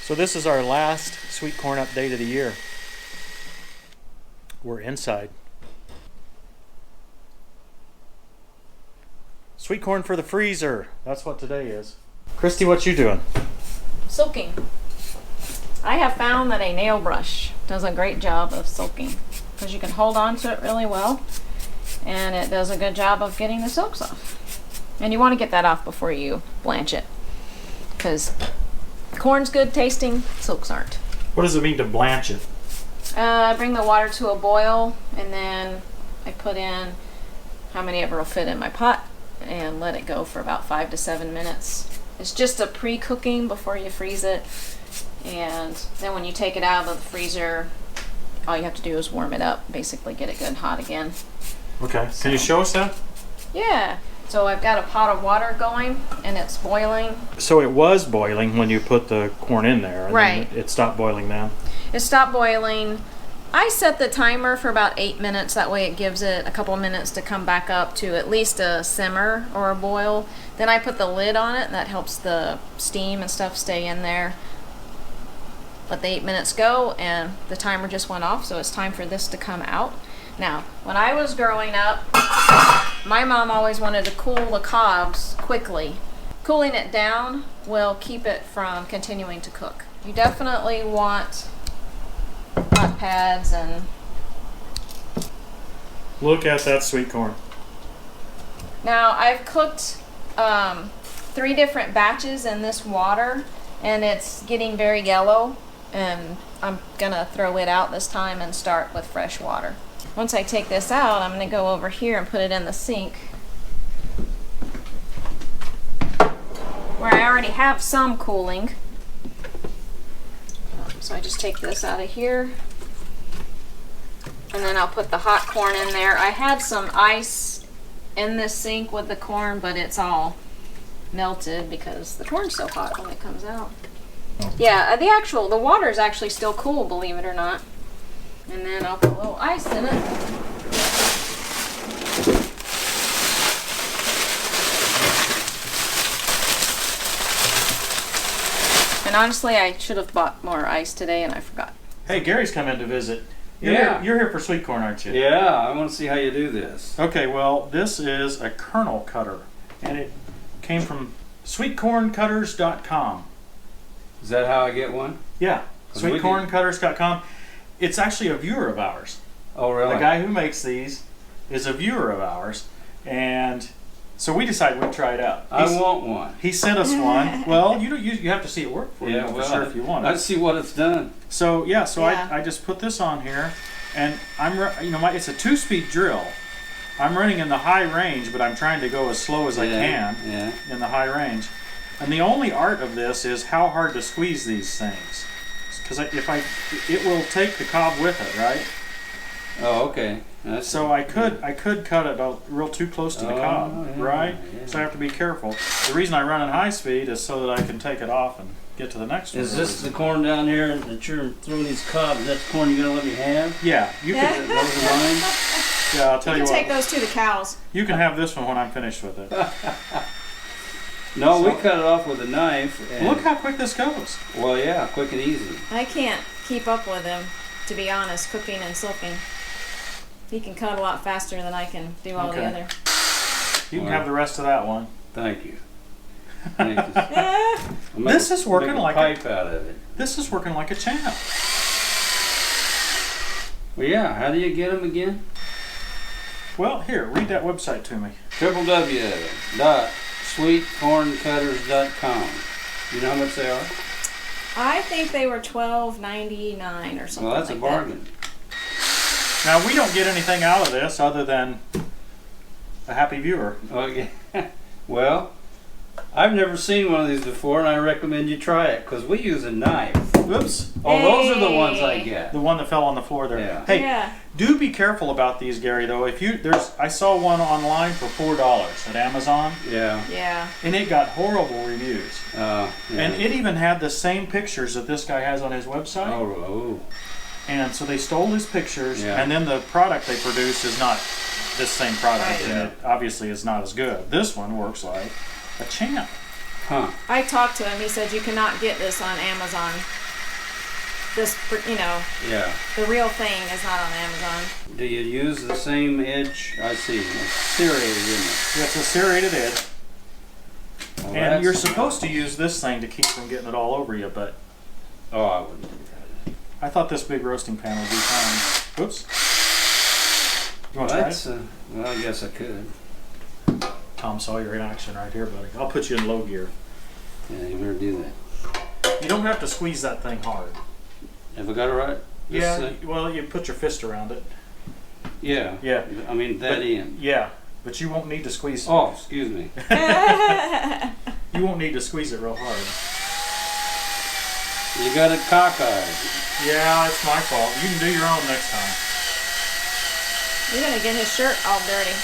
So this is our last sweet corn update of the year. We're inside. Sweet corn for the freezer. That's what today is. Christy, what you doing? Soaking. I have found that a nail brush does a great job of soaking because you can hold on to it really well and it does a good job of getting the soaks off. And you want to get that off before you blanch it because corn's good tasting, soaks aren't. What does it mean to blanch it? I bring the water to a boil and then I put in how many ever will fit in my pot and let it go for about 5 to 7 minutes. It's just a pre-cooking before you freeze it, and then when you take it out of the freezer, all you have to do is warm it up, basically get it good and hot again. Okay, can you show us that? Yeah, so I've got a pot of water going and it's boiling. So it was boiling when you put the corn in there, and right. then it stopped boiling then? It stopped boiling. I set the timer for about 8 minutes, that way it gives it a couple minutes to come back up to at least a simmer or a boil. Then I put the lid on it and that helps the steam and stuff stay in there. Let the 8 minutes go and the timer just went off, so it's time for this to come out. Now, when I was growing up, my mom always wanted to cool the cobs quickly. Cooling it down will keep it from continuing to cook. You definitely want hot pads and... Look at that sweet corn. Now, I've cooked 3 different batches in this water and it's getting very yellow, and I'm gonna throw it out this time and start with fresh water. Once I take this out, I'm gonna go over here and put it in the sink where I already have some cooling. So I just take this out of here and then I'll put the hot corn in there. I had some ice in this sink with the corn, but it's all melted because the corn's so hot when it comes out. Yeah, the water is actually still cool, believe it or not. And then I'll put a little ice in it. And honestly, I should have bought more ice today and I forgot. Hey, Gary's come in to visit. Yeah. You're here for sweet corn, aren't you? Yeah, I want to see how you do this. Okay, well, this is a Kernel Kutter, and it came from sweetcorncutters.com. Is that how I get one? Yeah, sweetcorncutters.com. It's actually a viewer of ours. Oh, really? The guy who makes these is a viewer of ours, and so we decided we'd try it out. I want one. He sent us one. Well, you have to see it work for you, well, for sure, if you want it. Let's see what it's done. So I just put this on here, and it's a 2-speed drill. I'm running in the high range, but I'm trying to go as slow as I can in the high range. And the only art of this is how hard to squeeze these things, because it will take the cob with it, right? Oh, okay. So I could cut it real too close to the cob, right? Yeah. So I have to be careful. The reason I run in high speed is so that I can take it off and get to the next one. Is this the corn down here that you're throwing these cobs? That's the corn you're gonna let me have? Yeah, you can. Those are mine. Yeah, I'll tell you what. Take those to the cows. You can have this one when I'm finished with it. No, we cut it off with a knife. Look how quick this goes. Well, yeah, quick and easy. I can't keep up with him, to be honest, cooking and soaking. He can cut a lot faster than I can do all the other. You can have the rest of that one. Thank you. This is working like a pipe out of it. This is working like a champ. Well, yeah. How do you get them again? Well, here, read that website to me. www.sweetcorncutters.com. You know how much they are? I think they were $12.99 or something. Well, that's like a bargain. That. Now, we don't get anything out of this other than a happy viewer. Okay. Well, I've never seen one of these before, and I recommend you try it, because we use a knife. Whoops. Oh, those are the ones I get. The one that fell on the floor there. Yeah. Hey, do be careful about these, Gary, though. I saw one online for $4 at Amazon. Yeah. Yeah. And it got horrible reviews. Yeah. And it even had the same pictures that this guy has on his website. Oh. And so they stole his pictures, and then the product they produce is not this same product, and it obviously is not as good. This one works like a champ. Huh. I talked to him. He said you cannot get this on Amazon. This, Yeah. the real thing is not on Amazon. Do you use the same edge? I see. It's serrated, isn't it? It's a serrated edge. Well, And you're supposed to use this thing to keep from getting it all over you, but Oh, I wouldn't do that. I thought this big roasting pan would be fine. Oops. You want to try it? Well, I guess I could. Tom Sawyer in action right here, buddy. I'll put you in low gear. Yeah, you better do that. You don't have to squeeze that thing hard. Have I got it right? Yeah, well, you put your fist around it. Yeah. Yeah. I mean, that end. Yeah, but you won't need to squeeze. Oh, excuse me. You won't need to squeeze it real hard. You got it cockeyed. Yeah, it's my fault. You can do your own next time. You're gonna get his shirt all dirty.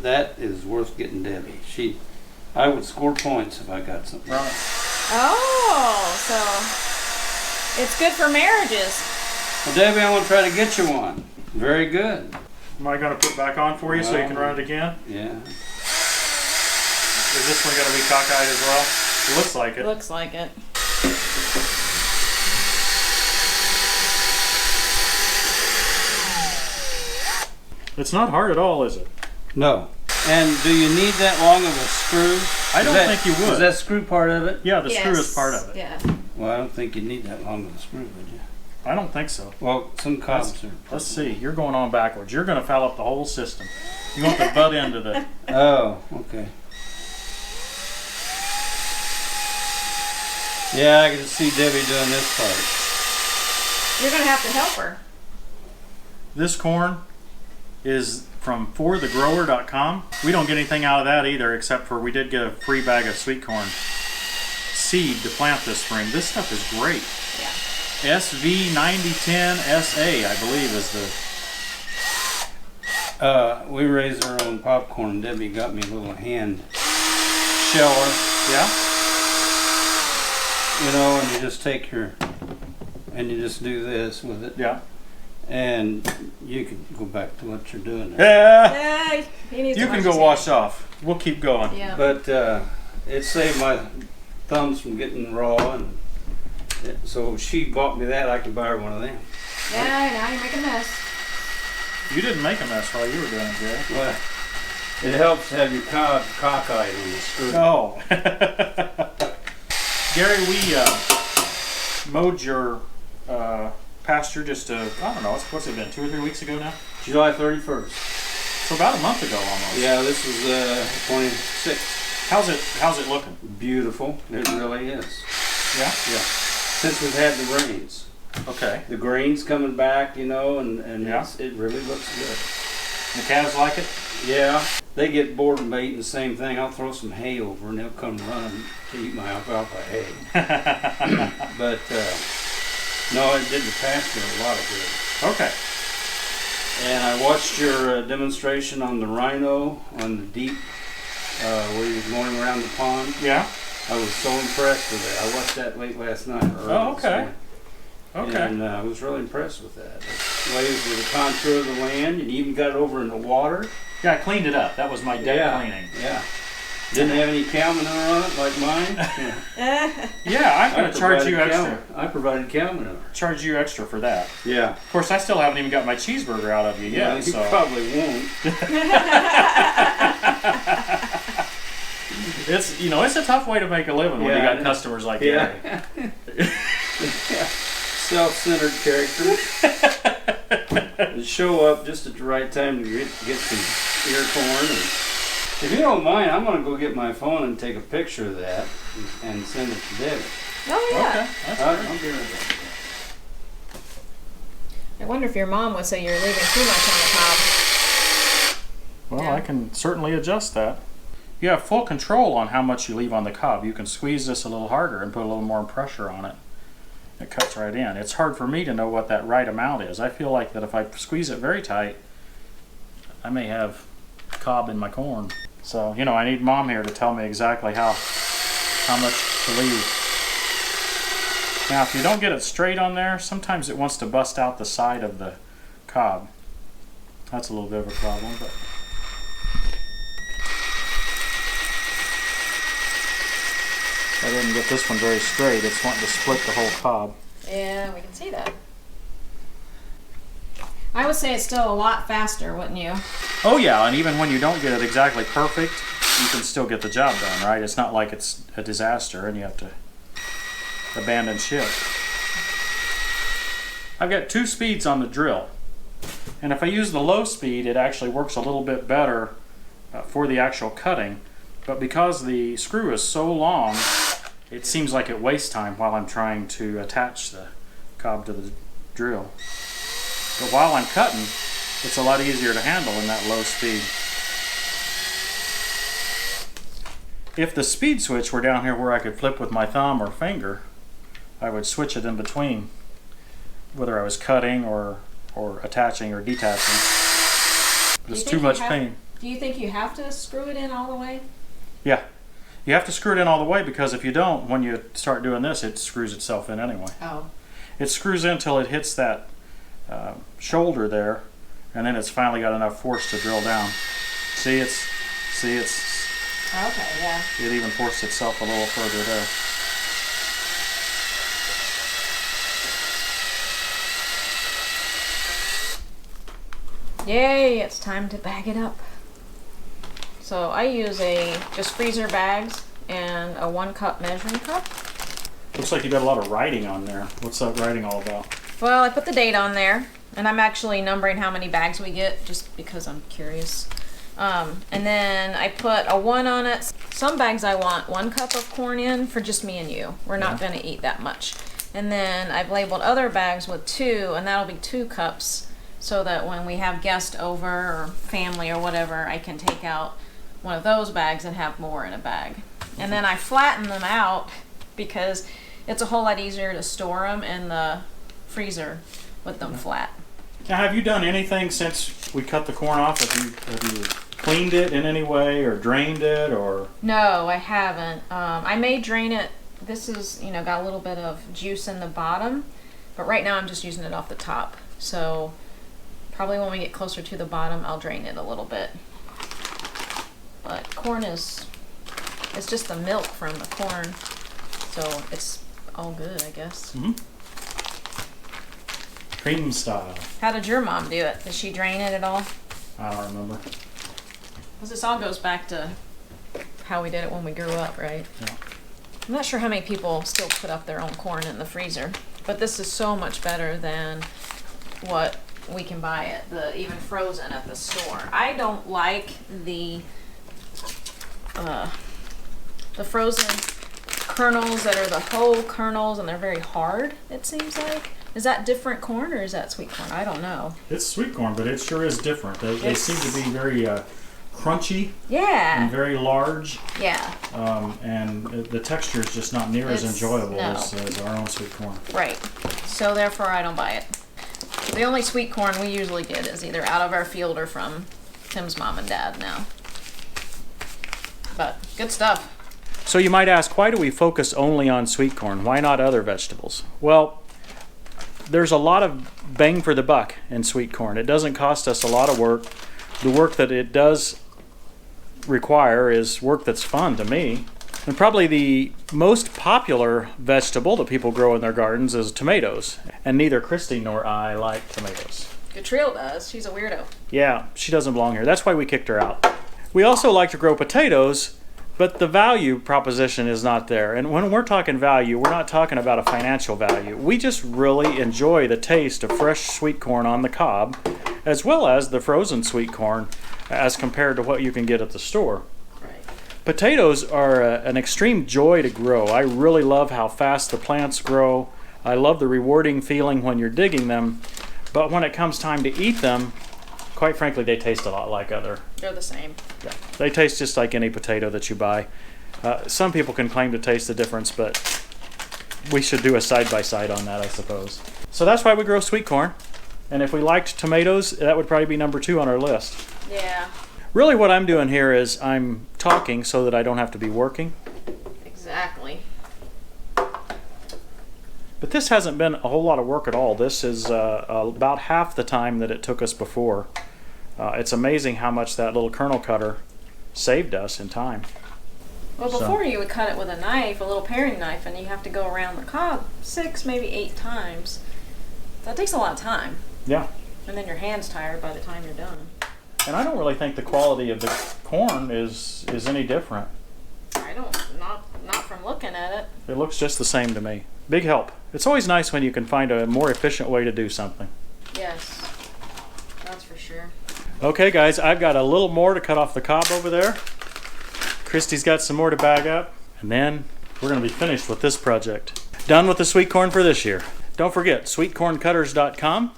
That is worth getting Debbie. I would score points if I got something. Right. Oh, so it's good for marriages. Well, Debbie, I want to try to get you one. Very good. Am I going to put it back on for you so you can run it again? Yeah. Is this one going to be cockeyed as well? It looks like it. Looks like it. It's not hard at all, is it? No. And do you need that long of a screw? I don't think you would. Is that screw part of it? Yeah, the screw is part of it. Yeah. Well, I don't think you need that long of a screw, would you? I don't think so. Well, some cobs are. Let's see. You're going on backwards. You're going to foul up the whole system. You want the butt end of the... Oh, okay. Yeah, I can see Debbie doing this part. You're gonna have to help her. This corn is from forthegrower.com. We don't get anything out of that either, except for we did get a free bag of sweet corn seed to plant this spring. This stuff is great. Yeah. SV9010SA, I believe, is the... We raise our own popcorn. Debbie got me a little hand sheller. Yeah? You know, and you just take and you just do this with it. Yeah. And you can go back to what you're doing there. Yeah! Yeah, he needs You to can wash go his wash hands. off. We'll keep going. Yeah. But it saved my thumbs from getting raw, and so she bought me that. I could buy her one of them. Yeah, now you make a mess. You didn't make a mess while you were doing it, Jerry. Well, it helps to have your cockeyed on the screw. Oh. Gary, we mowed your pasture just I don't know, what's it been, 2 or 3 weeks ago now? July 31st. So about a month ago almost. Yeah, this was 26th. How's it looking? Beautiful. It really is. Yeah? Yeah. Since we've had the rains. Okay. The grain's coming back, you know, and Yeah. it really looks good. And the calves like it? Yeah. They get bored of eating the same thing. I'll throw some hay over and they'll come running to eat my alfalfa hay. But no, it did the pasture a lot of good. Okay. And I watched your demonstration on the rhino on the deep where you was going around the pond. Yeah? I was so impressed with that. I watched that late last night. Oh, okay. Okay. And I was really impressed with that. It lays with the contour of the land, and you even got it over in the water. Yeah, I cleaned it up. That was my deck cleaning. Yeah. Didn't have any cow manure on it like mine. Yeah, I'm going to charge you extra. I provided cow manure. Charge you extra for that. Yeah. Of course, I still haven't even got my cheeseburger out of you yet. Well, you so. probably won't. It's a tough way to make a living when you got customers like Gary. Yeah. Self-centered characters. Show up just at the right time to get some ear corn. And if you don't mind, I'm going to go get my phone and take a picture of that and send it to Debbie. Oh yeah. Okay. I'll be right back. I wonder if your mom would say you're leaving too much on the cob. Well, Yeah. I can certainly adjust that. You have full control on how much you leave on the cob. You can squeeze this a little harder and put a little more pressure on it. It cuts right in. It's hard for me to know what that right amount is. I feel like that if I squeeze it very tight, I may have cob in my corn. So, I need Mom here to tell me exactly how much to leave. Now, if you don't get it straight on there, sometimes it wants to bust out the side of the cob. That's a little bit of a problem, but I didn't get this one very straight. It's wanting to split the whole cob. Yeah, we can see that. I would say it's still a lot faster, wouldn't you? Oh yeah, and even when you don't get it exactly perfect, you can still get the job done, right? It's not like it's a disaster and you have to abandon ship. I've got 2 speeds on the drill. And if I use the low speed, it actually works a little bit better for the actual cutting. But because the screw is so long, it seems like it wastes time while I'm trying to attach the cob to the drill. But while I'm cutting, it's a lot easier to handle in that low speed. If the speed switch were down here where I could flip with my thumb or finger, I would switch it in between, whether I was cutting or attaching or detaching. But it's too much pain. Do you think you have to screw it in all the way? Yeah. You have to screw it in all the way, because if you don't, when you start doing this, it screws itself in anyway. Oh. It screws in until it hits that shoulder there, and then it's finally got enough force to drill down. See, it's Okay, yeah. it even forced itself a little further there. Yay, it's time to bag it up. So I use just freezer bags and a 1-cup measuring cup. Looks like you got a lot of writing on there. What's that writing all about? Well, I put the date on there, and I'm actually numbering how many bags we get just because I'm curious. And then I put a 1 on it. Some bags I want 1 cup of corn in for just me and you. We're not going to eat that much. And then I've labeled other bags with 2, and that'll be 2 cups, so that when we have guests over or family or whatever, I can take out one of those bags and have more in a bag. And then I flatten them out because it's a whole lot easier to store them in the freezer with them flat. Now, have you done anything since we cut the corn off? Have you cleaned it in any way or drained it or? No, I haven't. I may drain it. This is, got a little bit of juice in the bottom, but right now I'm just using it off the top. So probably when we get closer to the bottom, I'll drain it a little bit. But corn it's just the milk from the corn, so it's all good, I guess. Mm-hmm. Cream style. How did your mom do it? Did she drain it at all? I don't remember. Because this all goes back to how we did it when we grew up, right? Yeah. I'm not sure how many people still put up their own corn in the freezer, but this is so much better than what we can buy even frozen at the store. I don't like the frozen kernels that are the whole kernels, and they're very hard, it seems like. Is that different corn or is that sweet corn? I don't know. It's sweet corn, but it sure is different. They seem to be very crunchy. Yeah. And very large. Yeah. And the texture is just not near as enjoyable as our own sweet corn. Right. So therefore I don't buy it. The only sweet corn we usually get is either out of our field or from Tim's mom and dad now. But good stuff. So you might ask, why do we focus only on sweet corn? Why not other vegetables? Well, there's a lot of bang for the buck in sweet corn. It doesn't cost us a lot of work. The work that it does require is work that's fun to me. And probably the most popular vegetable that people grow in their gardens is tomatoes. And neither Christy nor I like tomatoes. Gatriel does. She's a weirdo. Yeah, she doesn't belong here. That's why we kicked her out. We also like to grow potatoes, but the value proposition is not there. And when we're talking value, we're not talking about a financial value. We just really enjoy the taste of fresh sweet corn on the cob, as well as the frozen sweet corn as compared to what you can get at the store. Right. Potatoes are an extreme joy to grow. I really love how fast the plants grow. I love the rewarding feeling when you're digging them. But when it comes time to eat them, quite frankly, they taste a lot like other. They're the same. Yeah, they taste just like any potato that you buy. Some people can claim to taste the difference, but we should do a side-by-side on that, I suppose. So that's why we grow sweet corn. And if we liked tomatoes, that would probably be number 2 on our list. Yeah. Really what I'm doing here is I'm talking so that I don't have to be working. Exactly. But this hasn't been a whole lot of work at all. This is about half the time that it took us before. It's amazing how much that little Kernel Kutter saved us in time. Well, before you would cut it with a knife, a little paring knife, and you have to go around the cob 6, maybe 8 times. That takes a lot of time. Yeah. And then your hand's tired by the time you're done. And I don't really think the quality of the corn is any different. I don't, not from looking at it. It looks just the same to me. Big help. It's always nice when you can find a more efficient way to do something. Yes, that's for sure. Okay guys, I've got a little more to cut off the cob over there. Christy's got some more to bag up. And then we're going to be finished with this project. Done with the sweet corn for this year. Don't forget, sweetcorncutters.com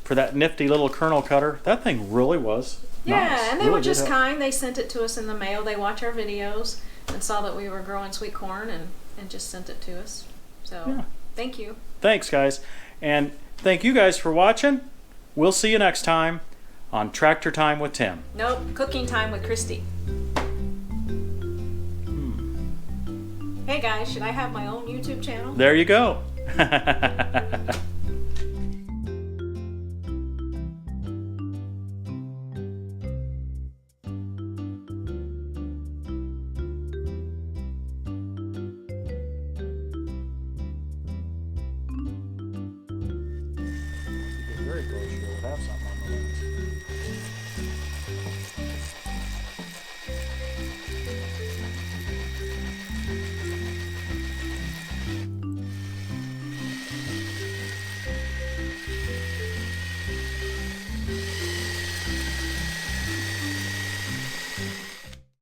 for that nifty little kernel cutter. That thing really was nice. And they were just kind. They sent it to us in the mail. They watch our videos and saw that we were growing sweet corn and just sent it to us. So, thank you. Thanks, guys. And thank you guys for watching. We'll see you next time on Tractor Time with Tim. Nope, Cooking Time with Christy. Hey guys, should I have my own YouTube channel? There you go. Very close, you'll have something on the lens.